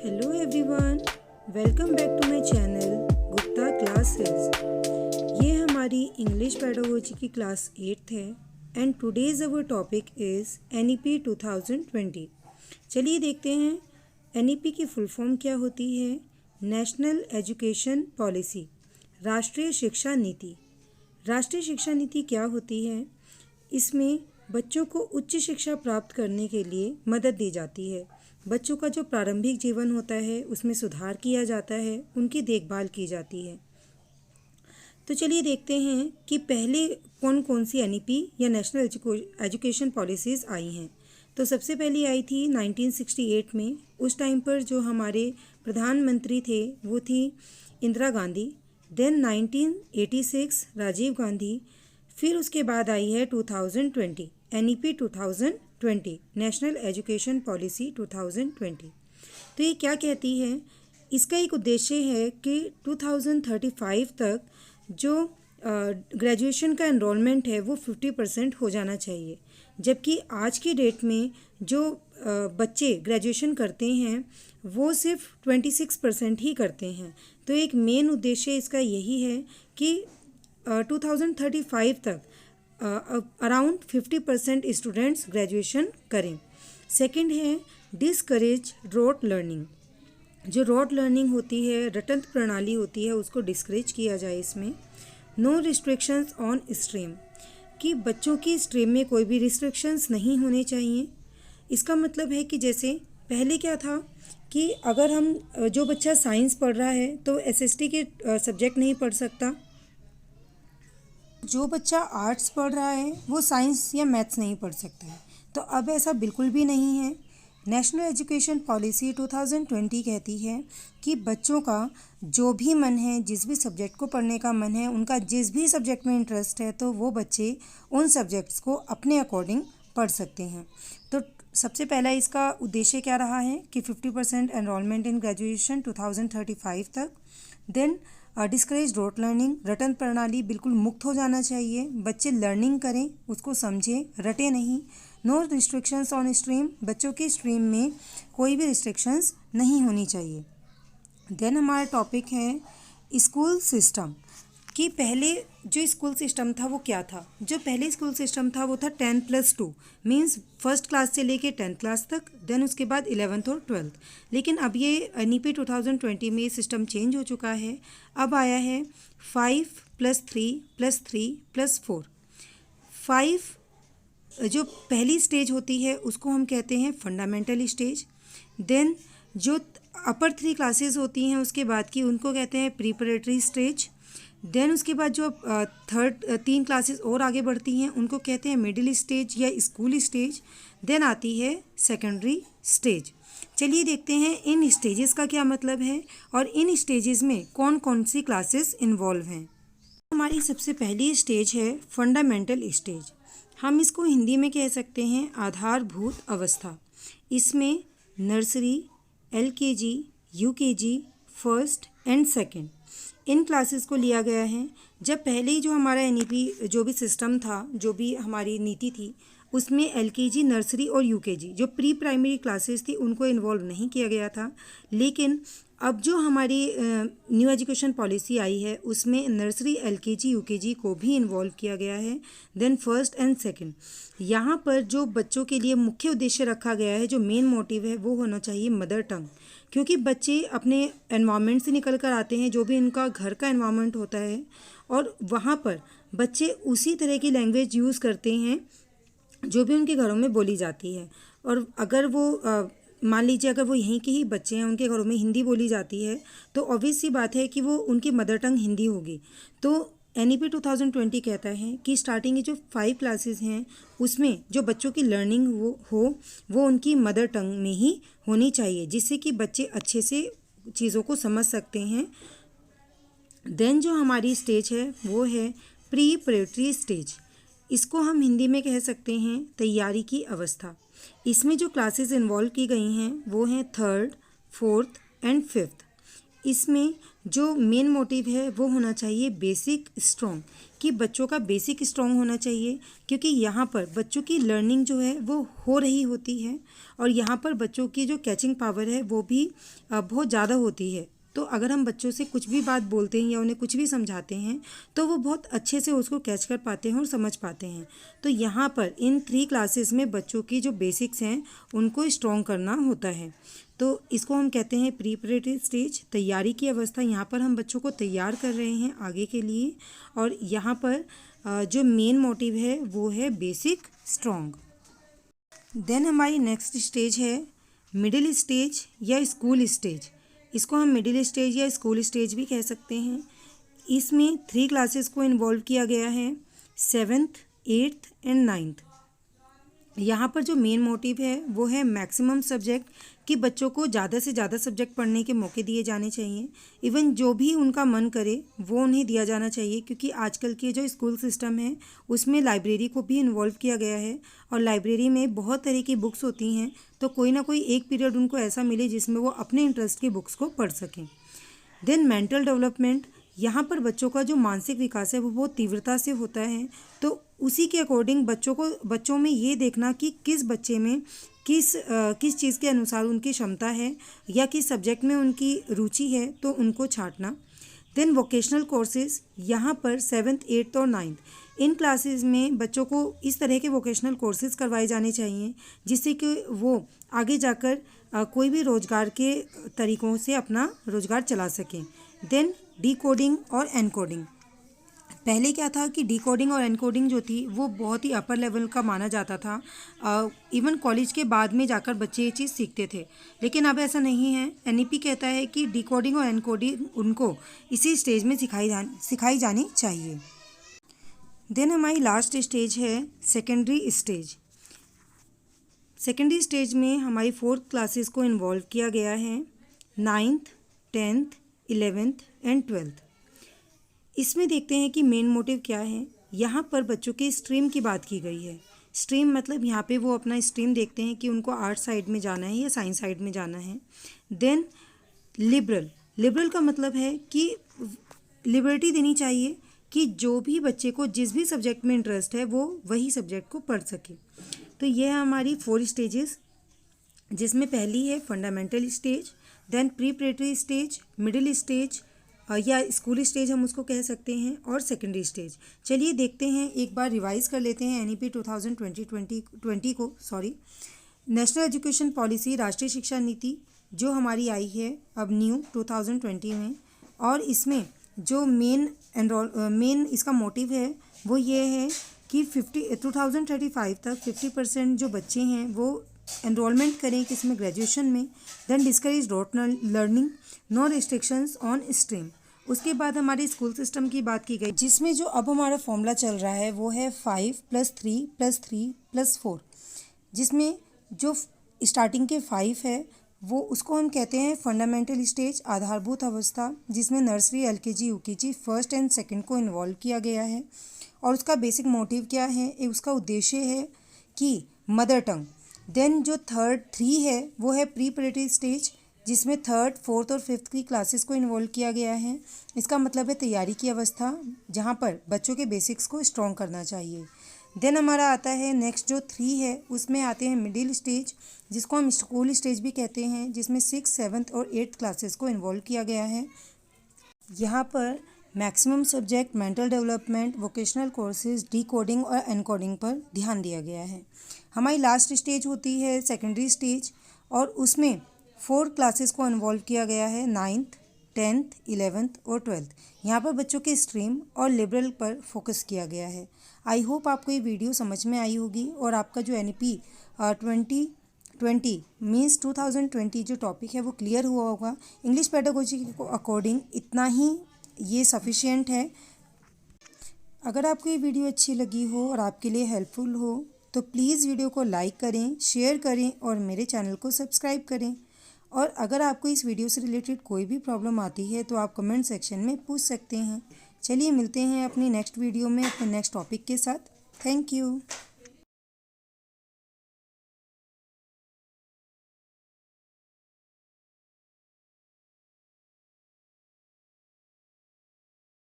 Hello everyone, welcome back to my channel Gupta classes. ये हमारी English pedagogy की class 8th है and today's our topic is NEP 2020। चलिए देखते हैं NEP की फुल फॉर्म क्या होती है। नेशनल एजुकेशन पॉलिसी, राष्ट्रीय शिक्षा नीति। राष्ट्रीय शिक्षा नीति क्या होती है? इसमें बच्चों को उच्च शिक्षा प्राप्त करने के लिए मदद दी जाती है। बच्चों का जो प्रारंभिक जीवन होता है उसमें सुधार किया जाता है, उनकी देखभाल की जाती है। तो चलिए देखते हैं कि पहले कौन कौन सी NEP या नेशनल एजुकेशन पॉलिसीज़ आई हैं। तो सबसे पहली आई थी 1968 में। उस टाइम पर जो हमारे प्रधानमंत्री थे वो थी इंदिरा गांधी। देन 1986 राजीव गांधी। फिर उसके बाद आई है 2020 NEP 2020, नेशनल एजुकेशन पॉलिसी 2020। तो ये क्या कहती है? इसका एक उद्देश्य है कि 2035 तक जो ग्रेजुएशन का एनरोलमेंट है वो 50% हो जाना चाहिए, जबकि आज की डेट में जो बच्चे ग्रेजुएशन करते हैं वो सिर्फ 26% ही करते हैं। तो एक मेन उद्देश्य इसका यही है कि 2035 तक अराउंड 50% स्टूडेंट्स ग्रेजुएशन करें। सेकंड है डिस्करेज रोट लर्निंग। जो रोट लर्निंग होती है, रटंत प्रणाली होती है, उसको डिस्करेज किया जाए इसमें। नो रिस्ट्रिक्शंस ऑन स्ट्रीम, कि बच्चों की स्ट्रीम में कोई भी रिस्ट्रिक्शंस नहीं होने चाहिए। इसका मतलब है कि जैसे पहले क्या था कि अगर हम जो बच्चा साइंस पढ़ रहा है तो SST के सब्जेक्ट नहीं पढ़ सकता, जो बच्चा आर्ट्स पढ़ रहा है वो साइंस या मैथ्स नहीं पढ़ सकता है। तो अब ऐसा बिल्कुल भी नहीं है। नेशनल एजुकेशन पॉलिसी 2020 कहती है कि बच्चों का जो भी मन है, जिस भी सब्जेक्ट को पढ़ने का मन है, उनका जिस भी सब्जेक्ट में इंटरेस्ट है, तो वो बच्चे उन सब्जेक्ट्स को अपने अकॉर्डिंग पढ़ सकते हैं। तो सबसे पहला इसका उद्देश्य क्या रहा है कि 50% एनरोलमेंट इन ग्रेजुएशन 2035 तक। देन डिस्करेज रोट लर्निंग, रटन प्रणाली बिल्कुल मुक्त हो जाना चाहिए। बच्चे लर्निंग करें, उसको समझें, रटे नहीं। नो रिस्ट्रिक्शंस ऑन स्ट्रीम, बच्चों की स्ट्रीम में कोई भी रिस्ट्रिक्शंस नहीं होनी चाहिए। देन हमारा टॉपिक है स्कूल सिस्टम, कि पहले जो स्कूल सिस्टम था वो क्या था। जो पहले स्कूल सिस्टम था वो था 10+2, मीन्स फर्स्ट क्लास से लेके 10th क्लास तक। देन उसके बाद 11th और 12th। लेकिन अब ये NEP 2020 में सिस्टम चेंज हो चुका है। अब आया है 5+3+3+4। 5 जो पहली स्टेज होती है उसको हम कहते हैं फंडामेंटल स्टेज। देन जो अपर 3 क्लासेस होती हैं उसके बाद की, उनको कहते हैं प्रीपरेटरी स्टेज। देन उसके बाद जो 3 क्लासेस और आगे बढ़ती हैं उनको कहते हैं मिडिल स्टेज या स्कूल स्टेज। देन आती है सेकेंडरी स्टेज। चलिए देखते हैं इन स्टेजेस का क्या मतलब है और इन स्टेजेस में कौन कौन सी क्लासेस इन्वॉल्व हैं। हमारी सबसे पहली स्टेज है फंडामेंटल स्टेज। हम इसको हिंदी में कह सकते हैं आधारभूत अवस्था। इसमें nursery, LKG, UKG, first and second, in classes को लिया गया है। जब पहले ही जो हमारा NEP जो भी सिस्टम था, जो भी हमारी नीति थी, उसमें LKG, नर्सरी और UKG जो प्री प्राइमरी क्लासेस थी उनको इन्वॉल्व नहीं किया गया था। लेकिन अब जो हमारी न्यू एजुकेशन पॉलिसी आई है उसमें नर्सरी, LKG, UKG को भी इन्वॉल्व किया गया है। देन फर्स्ट एंड सेकंड, यहाँ पर जो बच्चों के लिए मुख्य उद्देश्य रखा गया है, जो मेन मोटिव है, वो होना चाहिए मदर टंग। क्योंकि बच्चे अपने एनवायरनमेंट से निकल कर आते हैं, जो भी उनका घर का एनवायरनमेंट होता है, और वहाँ पर बच्चे उसी तरह की लैंग्वेज यूज़ करते हैं जो भी उनके घरों में बोली जाती है। और अगर वो मान लीजिए अगर वो यहीं के ही बच्चे हैं, उनके घरों में हिंदी बोली जाती है, तो ऑब्वियस सी बात है कि वो उनकी मदर टंग हिंदी होगी। तो NEP 2020 कहता है कि स्टार्टिंग की जो 5 क्लासेस हैं उसमें जो बच्चों की लर्निंग वो उनकी मदर टंग में ही होनी चाहिए, जिससे कि बच्चे अच्छे से चीज़ों को समझ सकते हैं। देन जो हमारी स्टेज है वो है प्रीपरेटरी स्टेज। इसको हम हिंदी में कह सकते हैं तैयारी की अवस्था। इसमें जो क्लासेस इन्वॉल्व की गई हैं वो हैं 3rd, 4th एंड 5th। इसमें जो मेन मोटिव है वो होना चाहिए बेसिक स्ट्रॉन्ग, कि बच्चों का बेसिक स्ट्रॉन्ग होना चाहिए, क्योंकि यहाँ पर बच्चों की लर्निंग जो है वो हो रही होती है और यहाँ पर बच्चों की जो कैचिंग पावर है वो भी बहुत ज़्यादा होती है। तो अगर हम बच्चों से कुछ भी बात बोलते हैं या उन्हें कुछ भी समझाते हैं तो वो बहुत अच्छे से उसको कैच कर पाते हैं और समझ पाते हैं। तो यहाँ पर इन 3 क्लासेस में बच्चों की जो बेसिक्स हैं उनको स्ट्रॉन्ग करना होता है। तो इसको हम कहते हैं प्रीपरेटरी स्टेज, तैयारी की अवस्था। यहाँ पर हम बच्चों को तैयार कर रहे हैं आगे के लिए, और यहाँ पर जो मेन मोटिव है वो है बेसिक स्ट्रॉन्ग। देन हमारी नेक्स्ट स्टेज है मिडिल स्टेज या स्कूल स्टेज। इसको हम मिडिल स्टेज या स्कूल स्टेज भी कह सकते हैं। इसमें 3 क्लासेस को इन्वॉल्व किया गया है, 7th, 8th एंड 9th। यहाँ पर जो मेन मोटिव है वो है मैक्सिमम सब्जेक्ट, कि बच्चों को ज़्यादा से ज़्यादा सब्जेक्ट पढ़ने के मौके दिए जाने चाहिए। इवन जो भी उनका मन करे वो उन्हें दिया जाना चाहिए, क्योंकि आजकल के जो स्कूल सिस्टम है उसमें लाइब्रेरी को भी इन्वॉल्व किया गया है और लाइब्रेरी में बहुत तरह की बुक्स होती हैं। तो कोई ना कोई एक पीरियड उनको ऐसा मिले जिसमें वो अपने इंटरेस्ट की बुक्स को पढ़ सकें। देन मेंटल डेवलपमेंट, यहाँ पर बच्चों का जो मानसिक विकास है वो बहुत तीव्रता से होता है। तो उसी के अकॉर्डिंग बच्चों में ये देखना कि किस बच्चे में किस चीज़ के अनुसार उनकी क्षमता है या किस सब्जेक्ट में उनकी रुचि है, तो उनको छांटना। देन वोकेशनल कोर्सेज, यहाँ पर 7th, 8th और 9th इन क्लासेस में बच्चों को इस तरह के वोकेशनल कोर्सेज करवाए जाने चाहिए जिससे कि वो आगे जाकर कोई भी रोज़गार के तरीक़ों से अपना रोज़गार चला सकें। देन डिकोडिंग और एनकोडिंग, पहले क्या था कि डिकोडिंग और एनकोडिंग जो थी वो बहुत ही अपर लेवल का माना जाता था। इवन कॉलेज के बाद में जाकर बच्चे ये चीज़ सीखते थे, लेकिन अब ऐसा नहीं है। एनईपी कहता है कि डिकोडिंग और एनकोडिंग उनको इसी स्टेज में सिखाई जानी चाहिए। देन हमारी लास्ट स्टेज है सेकेंडरी स्टेज। सेकेंडरी स्टेज में हमारी 4th क्लासेस को इन्वॉल्व किया गया है, 9th, 10th, 11th and 12th। इसमें देखते हैं कि मेन मोटिव क्या है। यहाँ पर बच्चों के स्ट्रीम की बात की गई है। स्ट्रीम मतलब यहाँ पे वो अपना स्ट्रीम देखते हैं कि उनको आर्ट साइड में जाना है या साइंस साइड में जाना है। देन लिबरल का मतलब है कि लिबर्टी देनी चाहिए कि जो भी बच्चे को जिस भी सब्जेक्ट में इंटरेस्ट है वो वही सब्जेक्ट को पढ़ सके। तो ये है हमारी 4 स्टेजेस, जिसमें पहली है fundamental stage, then preparatory stage, middle stage या स्कूल स्टेज हम उसको कह सकते हैं, और सेकेंडरी स्टेज। चलिए देखते हैं, एक बार रिवाइज कर लेते हैं एनईपी 2020 को। नेशनल एजुकेशन पॉलिसी, राष्ट्रीय शिक्षा नीति जो हमारी आई है अब न्यू 2020 में, और इसमें जो मेन इसका मोटिव है वो ये है कि 2035 तक 50% जो बच्चे हैं वो एनरोलमेंट करें किसमें, ग्रेजुएशन में। Then discourage dot learning, no restrictions on stream. उसके बाद हमारे स्कूल सिस्टम की बात की गई, जिसमें जो अब हमारा फॉर्मूला चल रहा है वो है 5 + 3 + 3 + 4, जिसमें जो स्टार्टिंग के 5 है वो उसको हम कहते हैं फंडामेंटल स्टेज, आधारभूत अवस्था, जिसमें nursery, LKG, UKG, first and second को इन्वॉल्व किया गया है। और उसका बेसिक मोटिव क्या है, उसका उद्देश्य है कि मदर टंग। देन जो 3 है वो है प्रीपरेटरी स्टेज, जिसमें 3rd, 4th और 5th की क्लासेस को इन्वॉल्व किया गया है। इसका मतलब है तैयारी की अवस्था, जहाँ पर बच्चों के बेसिक्स को स्ट्रॉन्ग करना चाहिए। देन हमारा आता है नेक्स्ट जो 3 है, उसमें आते हैं मिडिल स्टेज, जिसको हम स्कूल स्टेज भी कहते हैं, जिसमें 6th, 7th और 8th क्लासेस को इन्वॉल्व किया गया है। यहाँ पर maximum subject, mental development, vocational courses, decoding और एनकोडिंग पर ध्यान दिया गया है। हमारी लास्ट स्टेज होती है सेकेंडरी स्टेज, और उसमें 4 क्लासेस को इन्वॉल्व किया गया है, 9th, 10th, 11th और 12th। यहाँ पर बच्चों के स्ट्रीम और लिबरल पर फोकस किया गया है। आई होप आपको ये वीडियो समझ में आई होगी, और आपका जो एनईपी 2020 मीन्स 2020 जो टॉपिक है वो क्लियर हुआ होगा। इंग्लिश पेडागोजी के अकॉर्डिंग इतना ही ये सफिशिएंट है। अगर आपको ये वीडियो अच्छी लगी हो और आपके लिए हेल्पफुल हो तो प्लीज़ वीडियो को लाइक करें, शेयर करें और मेरे चैनल को सब्सक्राइब करें। और अगर आपको इस वीडियो से रिलेटेड कोई भी प्रॉब्लम आती है तो आप कमेंट सेक्शन में पूछ सकते हैं। चलिए मिलते हैं अपनी नेक्स्ट वीडियो में अपने नेक्स्ट टॉपिक के साथ। Thank you.